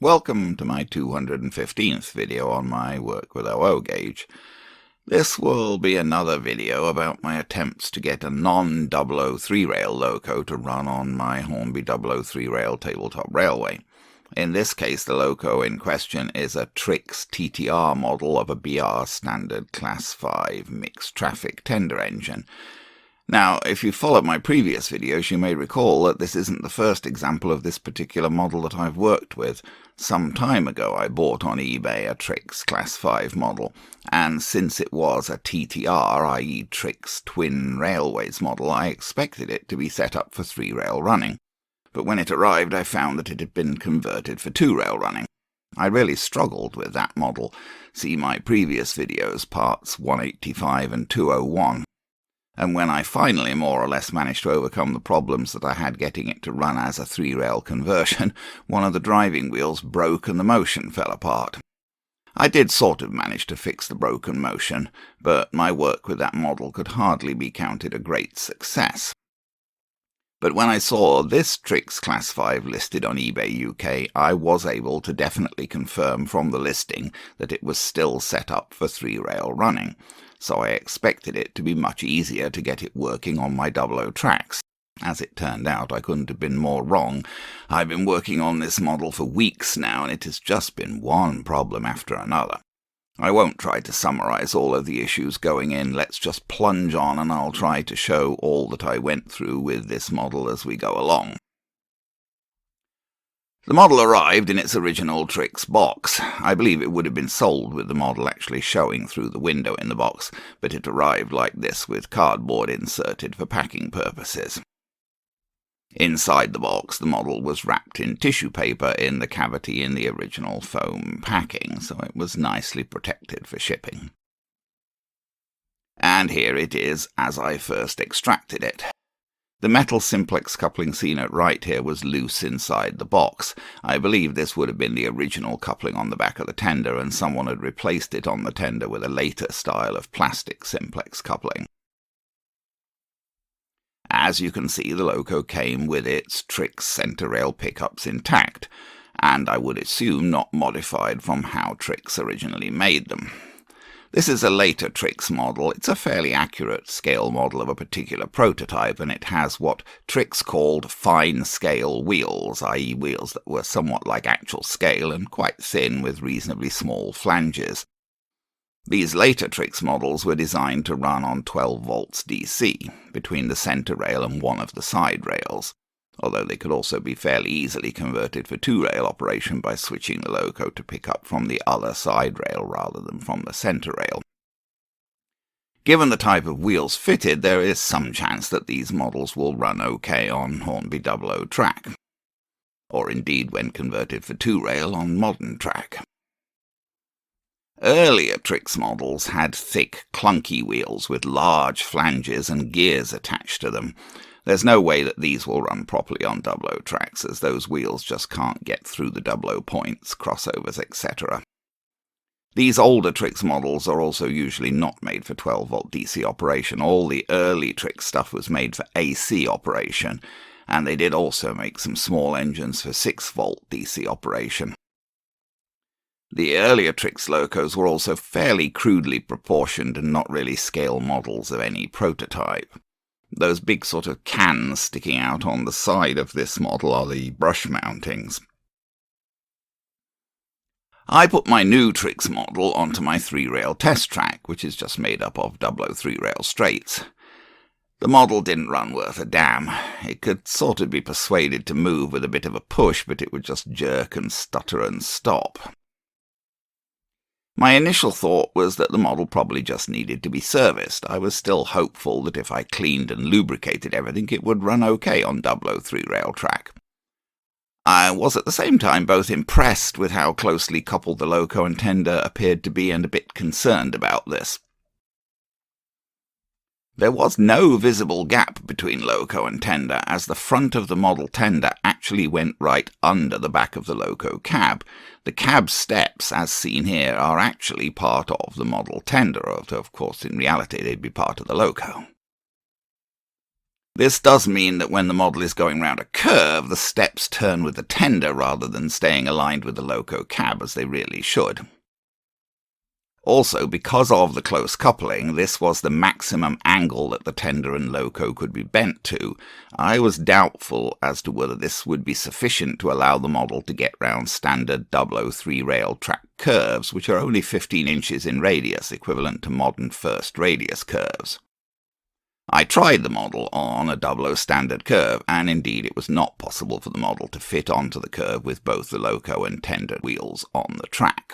Welcome to my 215th video on my work with OO gauge. This will be another video about my attempts to get a non-Dublo 3-rail loco to run on my Hornby Dublo 3-rail tabletop railway. In this case, the loco in question is a Trix TTR model of a BR standard Class 5 mixed traffic tender engine. Now, if you followed my previous videos, you may recall that this isn't the first example of this particular model that I've worked with. Some time ago I bought on eBay a Trix Class 5 model, and since it was a TTR, i.e. Trix Twin Railways model, I expected it to be set up for 3-rail running. But when it arrived, I found that it had been converted for 2-rail running. I really struggled with that model. See my previous videos, parts 185 and 201. And when I finally more or less managed to overcome the problems that I had getting it to run as a 3-rail conversion, one of the driving wheels broke and the motion fell apart. I did sort of manage to fix the broken motion, but my work with that model could hardly be counted a great success. But when I saw this Trix Class 5 listed on eBay UK, I was able to definitely confirm from the listing that it was still set up for 3-rail running, so I expected it to be much easier to get it working on my Dublo tracks. As it turned out, I couldn't have been more wrong. I've been working on this model for weeks now, and it has just been one problem after another. I won't try to summarize all of the issues going in. Let's just plunge on, and I'll try to show all that I went through with this model as we go along. The model arrived in its original Trix box. I believe it would have been sold with the model actually showing through the window in the box, but it arrived like this with cardboard inserted for packing purposes. Inside the box, the model was wrapped in tissue paper in the cavity in the original foam packing, so it was nicely protected for shipping. And here it is as I first extracted it. The metal simplex coupling seen at right here was loose inside the box. I believe this would have been the original coupling on the back of the tender, and someone had replaced it on the tender with a later style of plastic simplex coupling. As you can see, the loco came with its Trix centre rail pickups intact, and I would assume not modified from how Trix originally made them. This is a later Trix model. It's a fairly accurate scale model of a particular prototype, and it has what Trix called fine-scale wheels, i.e. wheels that were somewhat like actual scale and quite thin with reasonably small flanges. These later Trix models were designed to run on 12 volts DC, between the centre rail and one of the side rails, although they could also be fairly easily converted for 2-rail operation by switching the loco to pick up from the other side rail rather than from the centre rail. Given the type of wheels fitted, there is some chance that these models will run okay on Hornby Dublo track, or indeed when converted for 2-rail on modern track. Earlier Trix models had thick, clunky wheels with large flanges and gears attached to them. There's no way that these will run properly on Dublo tracks, as those wheels just can't get through the Dublo points, crossovers, etc. These older Trix models are also usually not made for 12-volt DC operation. All the early Trix stuff was made for AC operation, and they did also make some small engines for 6-volt DC operation. The earlier Trix locos were also fairly crudely proportioned and not really scale models of any prototype. Those big sort of cans sticking out on the side of this model are the brush mountings. I put my new Trix model onto my 3-rail test track, which is just made up of Dublo 3-rail straights. The model didn't run worth a damn. It could sort of be persuaded to move with a bit of a push, but it would just jerk and stutter and stop. My initial thought was that the model probably just needed to be serviced. I was still hopeful that if I cleaned and lubricated everything, it would run okay on Dublo 3-rail track. I was at the same time both impressed with how closely coupled the loco and tender appeared to be and a bit concerned about this. There was no visible gap between loco and tender, as the front of the model tender actually went right under the back of the loco cab. The cab steps, as seen here, are actually part of the model tender, although of course in reality they'd be part of the loco. This does mean that when the model is going round a curve, the steps turn with the tender rather than staying aligned with the loco cab as they really should. Also, because of the close coupling, this was the maximum angle that the tender and loco could be bent to. I was doubtful as to whether this would be sufficient to allow the model to get round standard Dublo 3-rail track curves, which are only 15 inches in radius, equivalent to modern first radius curves. I tried the model on a Dublo standard curve, and indeed it was not possible for the model to fit onto the curve with both the loco and tender wheels on the track.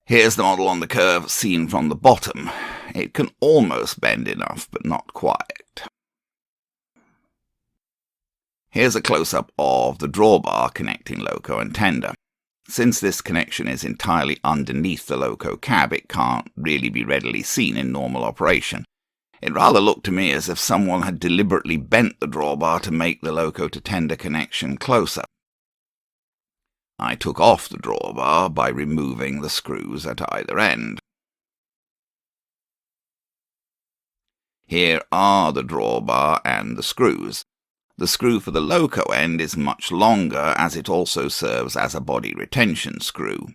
Here's the model on the curve seen from the bottom. It can almost bend enough, but not quite. Here's a close-up of the drawbar connecting loco and tender. Since this connection is entirely underneath the loco cab, it can't really be readily seen in normal operation. It rather looked to me as if someone had deliberately bent the drawbar to make the loco to tender connection closer. I took off the drawbar by removing the screws at either end. Here are the drawbar and the screws. The screw for the loco end is much longer, as it also serves as a body retention screw.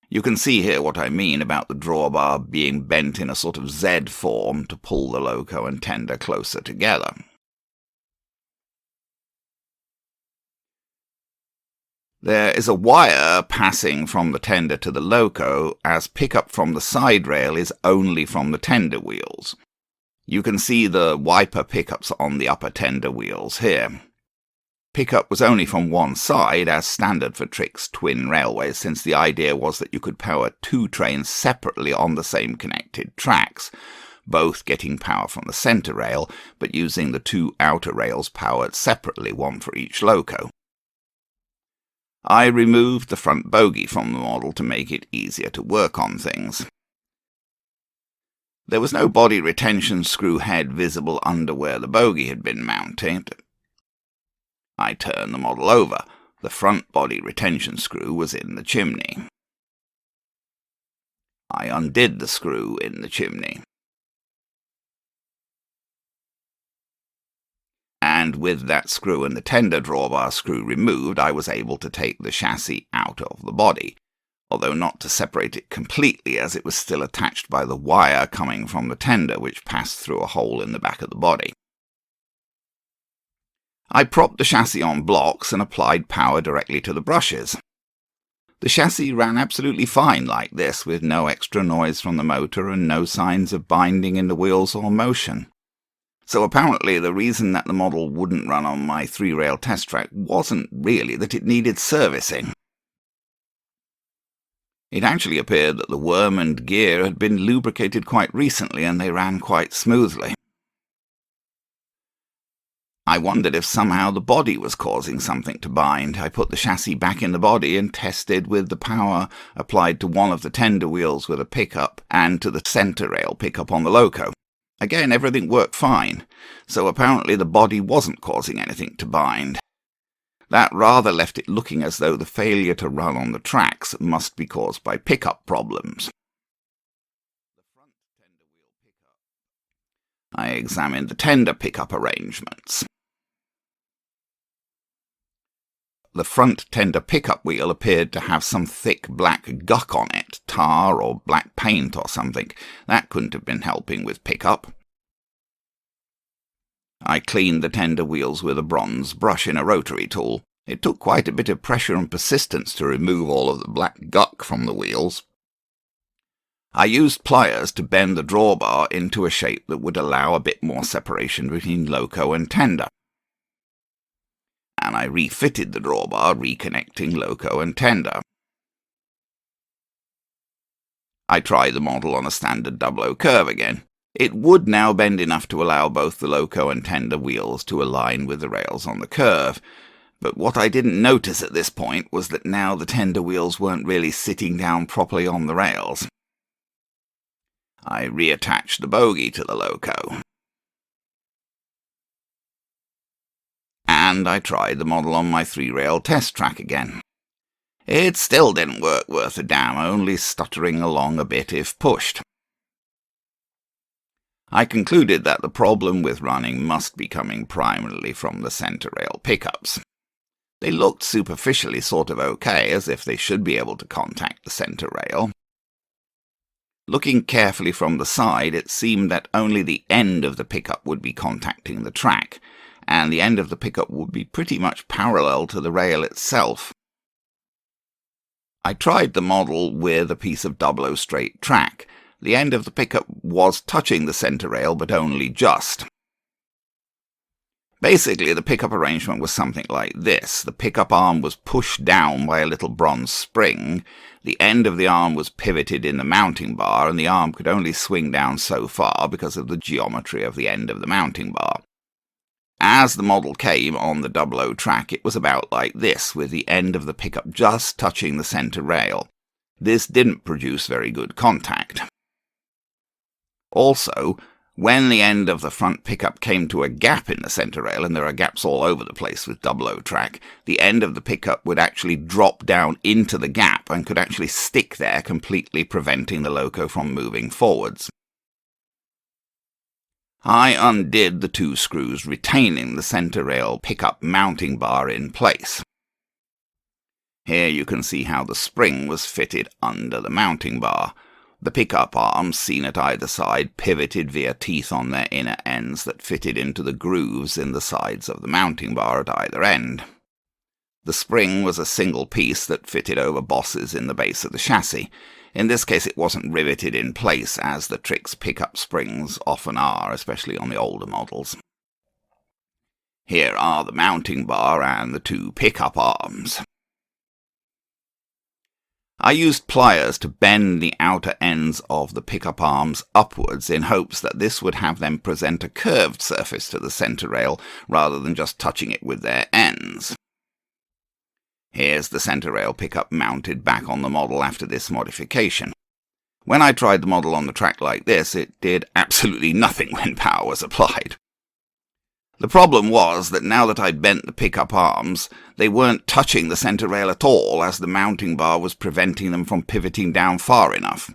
You can see here what I mean about the drawbar being bent in a sort of Z form to pull the loco and tender closer together. There is a wire passing from the tender to the loco, as pickup from the side rail is only from the tender wheels. You can see the wiper pickups on the upper tender wheels here. Pickup was only from one side, as standard for Trix twin railways, since the idea was that you could power two trains separately on the same connected tracks, both getting power from the centre rail, but using the two outer rails powered separately, one for each loco. I removed the front bogey from the model to make it easier to work on things. There was no body retention screw head visible under where the bogey had been mounted. I turned the model over. The front body retention screw was in the chimney. I undid the screw in the chimney. And with that screw and the tender drawbar screw removed, I was able to take the chassis out of the body, although not to separate it completely, as it was still attached by the wire coming from the tender, which passed through a hole in the back of the body. I propped the chassis on blocks and applied power directly to the brushes. The chassis ran absolutely fine like this, with no extra noise from the motor and no signs of binding in the wheels or motion. So apparently the reason that the model wouldn't run on my 3-rail test track wasn't really that it needed servicing. It actually appeared that the worm and gear had been lubricated quite recently and they ran quite smoothly. I wondered if somehow the body was causing something to bind. I put the chassis back in the body and tested with the power applied to one of the tender wheels with a pickup and to the centre rail pickup on the loco. Again, everything worked fine, so apparently the body wasn't causing anything to bind. That rather left it looking as though the failure to run on the tracks must be caused by pickup problems. I examined the tender pickup arrangements. The front tender pickup wheel appeared to have some thick black guck on it, tar or black paint or something. That couldn't have been helping with pickup. I cleaned the tender wheels with a bronze brush in a rotary tool. It took quite a bit of pressure and persistence to remove all of the black guck from the wheels. I used pliers to bend the drawbar into a shape that would allow a bit more separation between loco and tender. And I refitted the drawbar, reconnecting loco and tender. I tried the model on a standard Dublo curve again. It would now bend enough to allow both the loco and tender wheels to align with the rails on the curve, but what I didn't notice at this point was that now the tender wheels weren't really sitting down properly on the rails. I reattached the bogey to the loco. And I tried the model on my 3-rail test track again. It still didn't work worth a damn, only stuttering along a bit if pushed. I concluded that the problem with running must be coming primarily from the centre rail pickups. They looked superficially sort of okay, as if they should be able to contact the centre rail. Looking carefully from the side, it seemed that only the end of the pickup would be contacting the track, and the end of the pickup would be pretty much parallel to the rail itself. I tried the model with a piece of Dublo straight track. The end of the pickup was touching the centre rail, but only just. Basically, the pickup arrangement was something like this. The pickup arm was pushed down by a little bronze spring, the end of the arm was pivoted in the mounting bar, and the arm could only swing down so far because of the geometry of the end of the mounting bar. As the model came on the Dublo track, it was about like this, with the end of the pickup just touching the centre rail. This didn't produce very good contact. Also, when the end of the front pickup came to a gap in the centre rail, and there are gaps all over the place with Dublo track, the end of the pickup would actually drop down into the gap and could actually stick there, completely preventing the loco from moving forwards. I undid the two screws retaining the centre rail pickup mounting bar in place. Here you can see how the spring was fitted under the mounting bar. The pickup arms, seen at either side, pivoted via teeth on their inner ends that fitted into the grooves in the sides of the mounting bar at either end. The spring was a single piece that fitted over bosses in the base of the chassis. In this case it wasn't riveted in place, as the Trix pickup springs often are, especially on the older models. Here are the mounting bar and the two pickup arms. I used pliers to bend the outer ends of the pickup arms upwards in hopes that this would have them present a curved surface to the centre rail rather than just touching it with their ends. Here's the centre rail pickup mounted back on the model after this modification. When I tried the model on the track like this, it did absolutely nothing when power was applied. The problem was that now that I'd bent the pickup arms, they weren't touching the centre rail at all, as the mounting bar was preventing them from pivoting down far enough.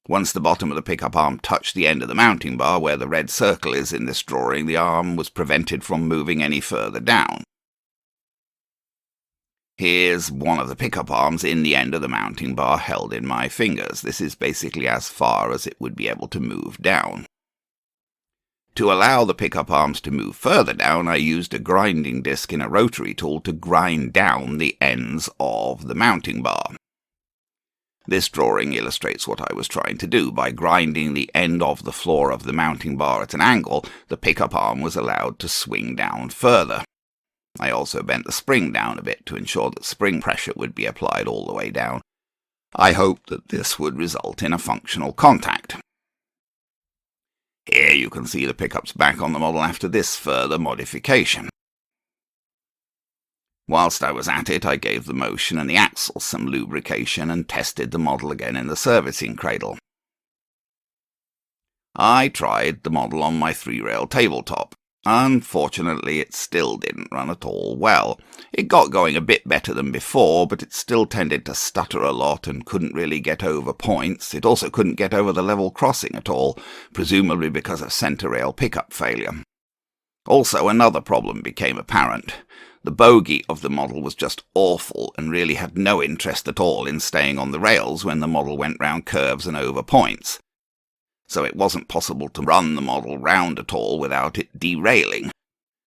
Once the bottom of the pickup arm touched the end of the mounting bar, where the red circle is in this drawing, the arm was prevented from moving any further down. Here's one of the pickup arms in the end of the mounting bar held in my fingers. This is basically as far as it would be able to move down. To allow the pickup arms to move further down, I used a grinding disc in a rotary tool to grind down the ends of the mounting bar. This drawing illustrates what I was trying to do. By grinding the end of the floor of the mounting bar at an angle, the pickup arm was allowed to swing down further. I also bent the spring down a bit to ensure that spring pressure would be applied all the way down. I hoped that this would result in a functional contact. Here you can see the pickups back on the model after this further modification. Whilst I was at it, I gave the motion and the axles some lubrication and tested the model again in the servicing cradle. I tried the model on my 3-rail tabletop. Unfortunately, it still didn't run at all well. It got going a bit better than before, but it still tended to stutter a lot and couldn't really get over points. It also couldn't get over the level crossing at all, presumably because of centre rail pickup failure. Also, another problem became apparent. The bogey of the model was just awful and really had no interest at all in staying on the rails when the model went round curves and over points. So it wasn't possible to run the model round at all without it derailing,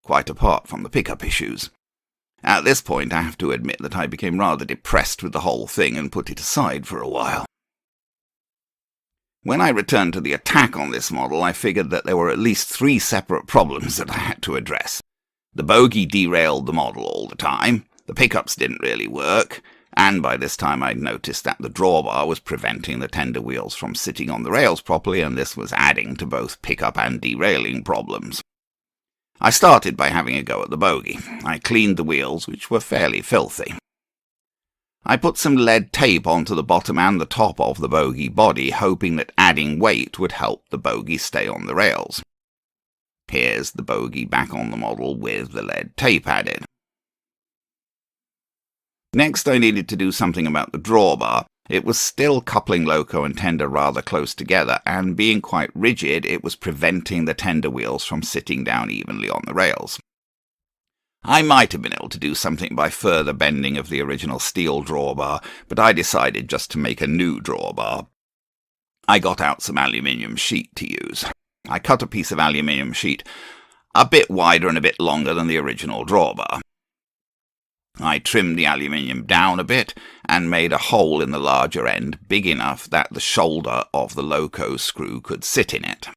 quite apart from the pickup issues. At this point I have to admit that I became rather depressed with the whole thing and put it aside for a while. When I returned to the attack on this model, I figured that there were at least 3 separate problems that I had to address. The bogey derailed the model all the time, the pickups didn't really work, and by this time I'd noticed that the drawbar was preventing the tender wheels from sitting on the rails properly, and this was adding to both pickup and derailing problems. I started by having a go at the bogey. I cleaned the wheels, which were fairly filthy. I put some lead tape onto the bottom and the top of the bogey body, hoping that adding weight would help the bogey stay on the rails. Here's the bogey back on the model with the lead tape added. Next I needed to do something about the drawbar. It was still coupling loco and tender rather close together, and being quite rigid, it was preventing the tender wheels from sitting down evenly on the rails. I might have been able to do something by further bending of the original steel drawbar, but I decided just to make a new drawbar. I got out some aluminium sheet to use. I cut a piece of aluminium sheet a bit wider and a bit longer than the original drawbar. I trimmed the aluminium down a bit and made a hole in the larger end big enough that the shoulder of the loco screw could sit in it.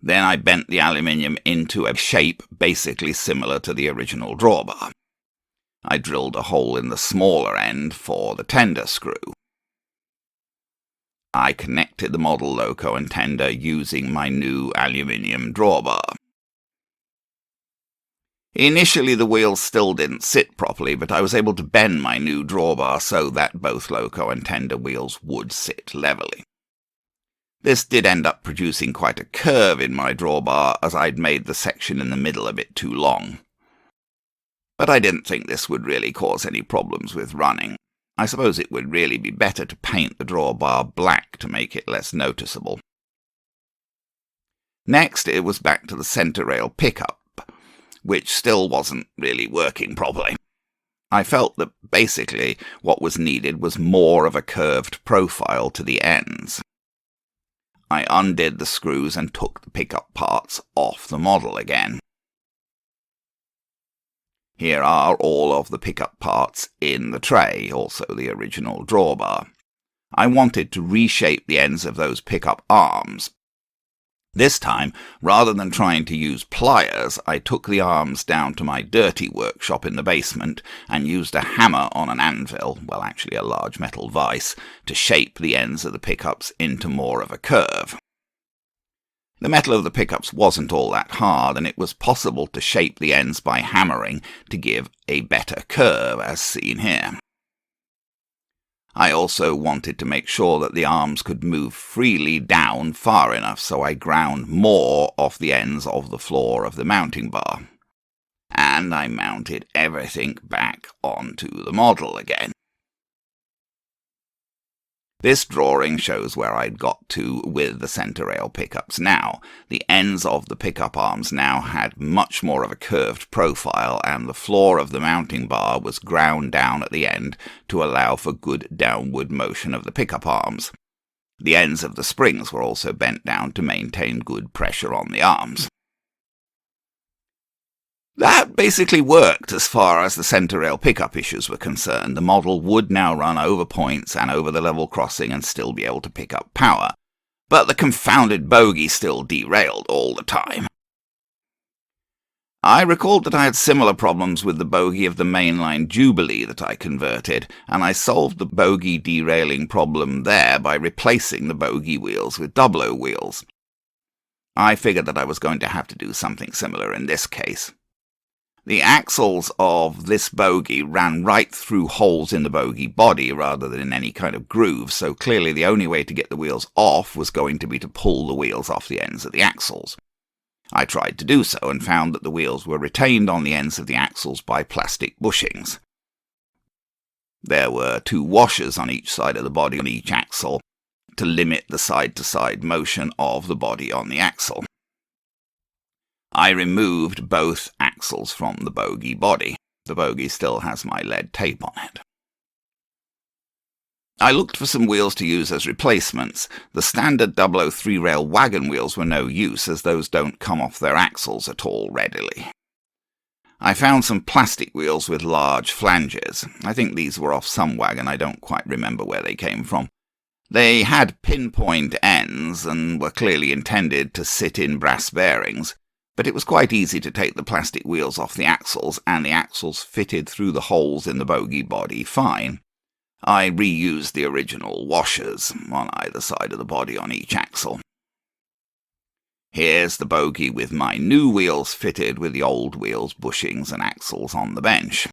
Then I bent the aluminium into a shape basically similar to the original drawbar. I drilled a hole in the smaller end for the tender screw. I connected the model loco and tender using my new aluminium drawbar. Initially the wheels still didn't sit properly, but I was able to bend my new drawbar so that both loco and tender wheels would sit levelly. This did end up producing quite a curve in my drawbar, as I'd made the section in the middle a bit too long. But I didn't think this would really cause any problems with running. I suppose it would really be better to paint the drawbar black to make it less noticeable. Next, it was back to the centre rail pickup, which still wasn't really working properly. I felt that basically what was needed was more of a curved profile to the ends. I undid the screws and took the pickup parts off the model again. Here are all of the pickup parts in the tray, also the original drawbar. I wanted to reshape the ends of those pickup arms. This time, rather than trying to use pliers, I took the arms down to my dirty workshop in the basement and used a hammer on an anvil, well actually a large metal vise, to shape the ends of the pickups into more of a curve. The metal of the pickups wasn't all that hard, and it was possible to shape the ends by hammering to give a better curve, as seen here. I also wanted to make sure that the arms could move freely down far enough, so I ground more off the ends of the floor of the mounting bar. And I mounted everything back onto the model again. This drawing shows where I'd got to with the centre rail pickups now. The ends of the pickup arms now had much more of a curved profile, and the floor of the mounting bar was ground down at the end to allow for good downward motion of the pickup arms. The ends of the springs were also bent down to maintain good pressure on the arms. That basically worked as far as the centre rail pickup issues were concerned. The model would now run over points and over the level crossing and still be able to pick up power. But the confounded Bogey still derailed all the time. I recalled that I had similar problems with the Bogey of the mainline Jubilee that I converted, and I solved the Bogey derailing problem there by replacing the Bogey wheels with Dublo wheels. I figured that I was going to have to do something similar in this case. The axles of this Bogey ran right through holes in the Bogey body rather than in any kind of groove, so clearly the only way to get the wheels off was going to be to pull the wheels off the ends of the axles. I tried to do so and found that the wheels were retained on the ends of the axles by plastic bushings. There were 2 washers on each side of the body on each axle to limit the side-to-side motion of the body on the axle. I removed both axles from the Bogey body. The Bogey still has my lead tape on it. I looked for some wheels to use as replacements. The standard Dublo 3-rail wagon wheels were no use, as those don't come off their axles at all readily. I found some plastic wheels with large flanges. I think these were off some wagon, I don't quite remember where they came from. They had pinpoint ends and were clearly intended to sit in brass bearings, but it was quite easy to take the plastic wheels off the axles, and the axles fitted through the holes in the Bogey body fine. I reused the original washers on either side of the body on each axle. Here's the Bogey with my new wheels fitted with the old wheels, bushings and axles on the bench.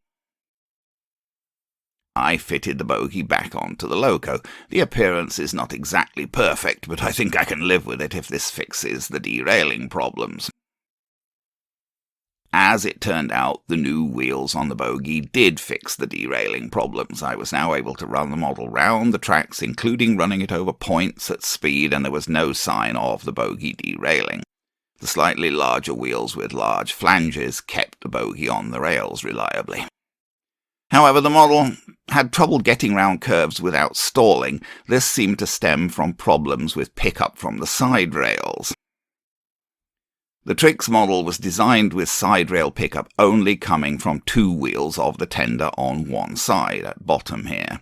I fitted the Bogey back onto the loco. The appearance is not exactly perfect, but I think I can live with it if this fixes the derailing problems. As it turned out, the new wheels on the Bogey did fix the derailing problems. I was now able to run the model round the tracks, including running it over points at speed, and there was no sign of the Bogey derailing. The slightly larger wheels with large flanges kept the Bogey on the rails reliably. However, the model had trouble getting round curves without stalling. This seemed to stem from problems with pickup from the side rails. The Trix model was designed with side rail pickup only coming from two wheels of the tender on one side, at bottom here.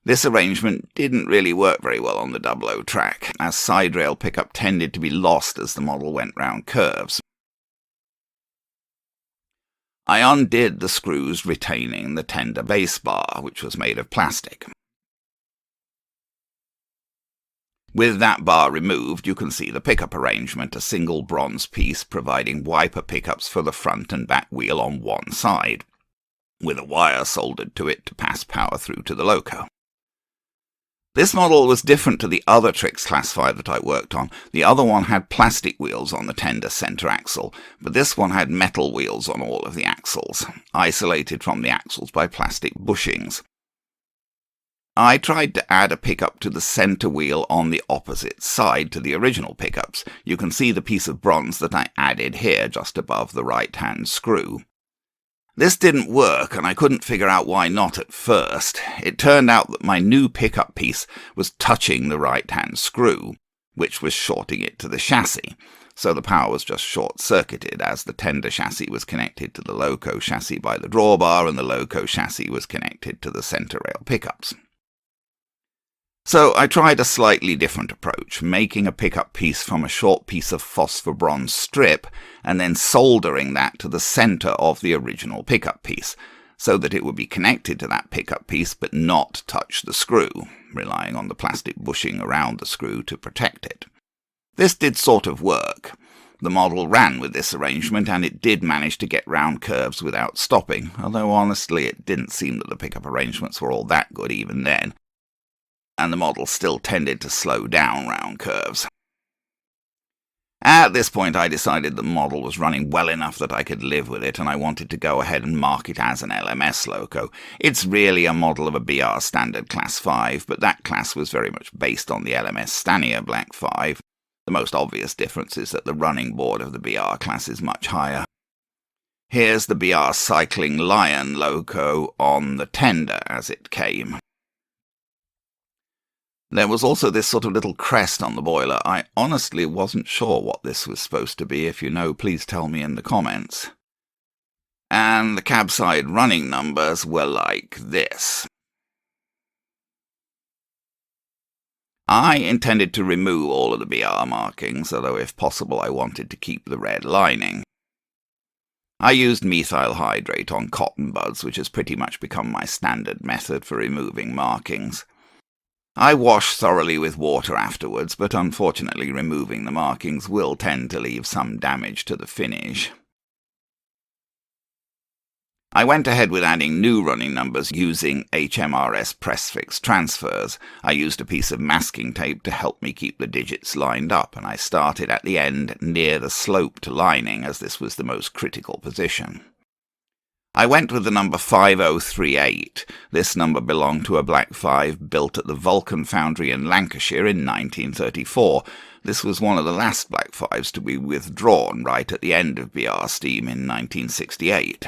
This arrangement didn't really work very well on the Dublo track, as side rail pickup tended to be lost as the model went round curves. I undid the screws retaining the tender base bar, which was made of plastic. With that bar removed, you can see the pickup arrangement, a single bronze piece providing wiper pickups for the front and back wheel on one side, with a wire soldered to it to pass power through to the loco. This model was different to the other Trix Class 5 that I worked on. The other one had plastic wheels on the tender centre axle, but this one had metal wheels on all of the axles, isolated from the axles by plastic bushings. I tried to add a pickup to the centre wheel on the opposite side to the original pickups. You can see the piece of bronze that I added here just above the right-hand screw. This didn't work, and I couldn't figure out why not at first. It turned out that my new pickup piece was touching the right-hand screw, which was shorting it to the chassis, so the power was just short-circuited as the tender chassis was connected to the loco chassis by the drawbar and the loco chassis was connected to the centre rail pickups. So I tried a slightly different approach, making a pickup piece from a short piece of phosphor bronze strip and then soldering that to the centre of the original pickup piece, so that it would be connected to that pickup piece but not touch the screw, relying on the plastic bushing around the screw to protect it. This did sort of work. The model ran with this arrangement, and it did manage to get round curves without stopping, although honestly it didn't seem that the pickup arrangements were all that good even then, and the model still tended to slow down round curves. At this point I decided the model was running well enough that I could live with it, and I wanted to go ahead and mark it as an LMS loco. It's really a model of a BR Standard Class 5, but that class was very much based on the LMS Stania Black 5. The most obvious difference is that the running board of the BR class is much higher. Here's the BR Cycling Lion loco on the tender as it came. There was also this sort of little crest on the boiler. I honestly wasn't sure what this was supposed to be. If you know, please tell me in the comments. And the cabside running numbers were like this. I intended to remove all of the BR markings, although if possible I wanted to keep the red lining. I used methyl hydrate on cotton buds, which has pretty much become my standard method for removing markings. I wash thoroughly with water afterwards, but unfortunately removing the markings will tend to leave some damage to the finish. I went ahead with adding new running numbers using HMRS press fix transfers. I used a piece of masking tape to help me keep the digits lined up, and I started at the end near the sloped lining, as this was the most critical position. I went with the number 5038. This number belonged to a Black 5 built at the Vulcan Foundry in Lancashire in 1934. This was one of the last Black 5s to be withdrawn right at the end of BR Steam in 1968.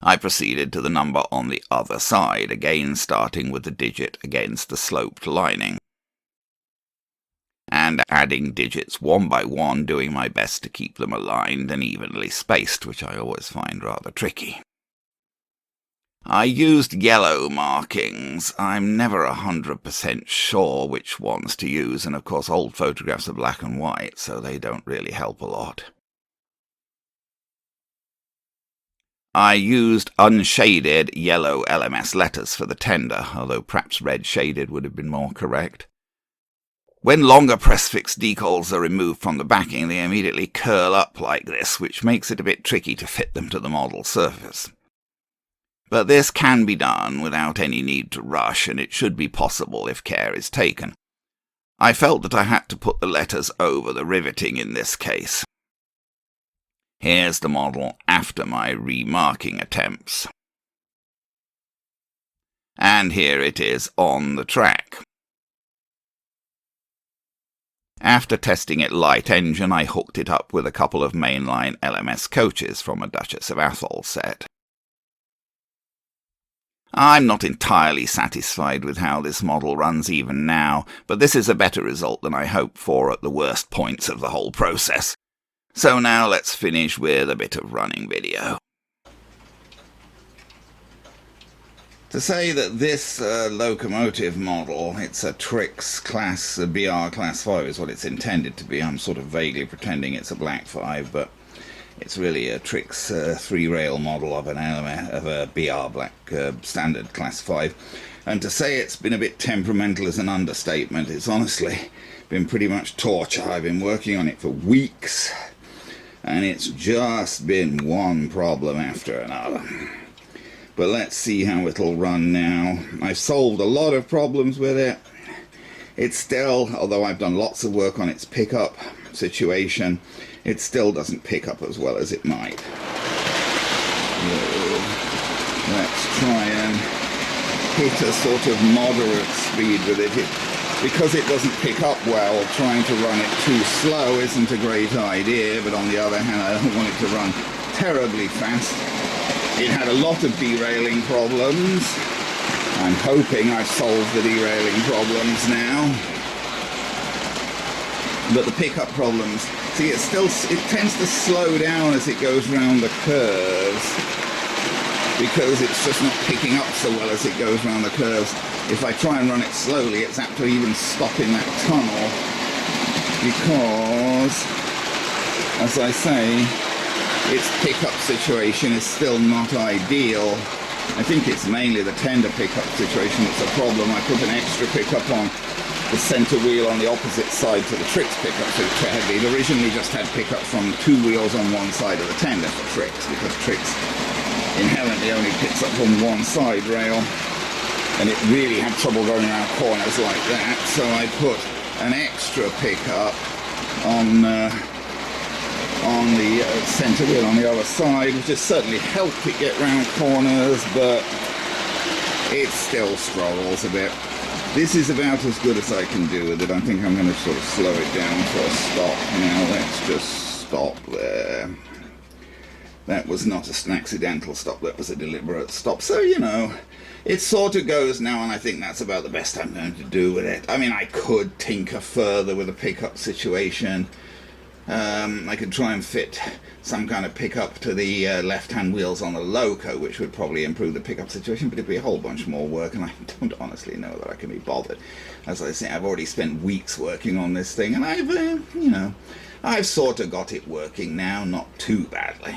I proceeded to the number on the other side, again starting with the digit against the sloped lining, and adding digits one by one, doing my best to keep them aligned and evenly spaced, which I always find rather tricky. I used yellow markings. I'm never 100% sure which ones to use, and of course old photographs are black and white, so they don't really help a lot. I used unshaded yellow LMS letters for the tender, although perhaps red shaded would have been more correct. When longer press-fix decals are removed from the backing, they immediately curl up like this, which makes it a bit tricky to fit them to the model surface. But this can be done without any need to rush, and it should be possible if care is taken. I felt that I had to put the letters over the riveting in this case. Here's the model after my remarking attempts. And here it is on the track. After testing it light engine, I hooked it up with a couple of mainline LMS coaches from a Duchess of Atholl set. I'm not entirely satisfied with how this model runs even now, but this is a better result than I hoped for at the worst points of the whole process. So now let's finish with a bit of running video. To say that this locomotive model, it's a Trix class, a BR class 5 is what it's intended to be. I'm sort of vaguely pretending it's a black 5, but it's really a Trix 3-rail model of a BR black standard class 5. And to say it's been a bit temperamental is an understatement. It's honestly been pretty much torture. I've been working on it for weeks, and it's just been one problem after another. But let's see how it'll run now. I've solved a lot of problems with it. It's still, although I've done lots of work on its pickup situation, it still doesn't pick up as well as it might. So, let's try and hit a sort of moderate speed with it. Because it doesn't pick up well, trying to run it too slow isn't a great idea, but on the other hand, I don't want it to run terribly fast. It had a lot of derailing problems. I'm hoping I've solved the derailing problems now. But the pickup problems, see, it tends to slow down as it goes around the curves, because it's just not picking up so well as it goes around the curves. If I try and run it slowly, it's apt to even stop in that tunnel, because, as I say, its pickup situation is still not ideal. I think it's mainly the tender pickup situation that's a problem. I put an extra pickup on the center wheel on the opposite side to the Trix pickup, so it originally just had pickups from 2 wheels on one side of the tender for Trix, because Trix inherently only picks up from one side rail, and it really had trouble going around corners like that, so I put an extra pickup on the center wheel on the other side, which has certainly helped it get round corners, but it still struggles a bit. This is about as good as I can do with it. I think I'm going to sort of slow it down for a stop now. Let's just stop there. That was not an accidental stop, that was a deliberate stop. So, you know, it sort of goes now, and I think that's about the best I'm going to do with it. I mean, I could tinker further with the pickup situation. I could try and fit some kind of pickup to the left-hand wheels on the loco, which would probably improve the pickup situation, but it'd be a whole bunch more work, and I don't honestly know that I can be bothered. As I say, I've already spent weeks working on this thing, and I've, you know, I've sort of got it working now, not too badly.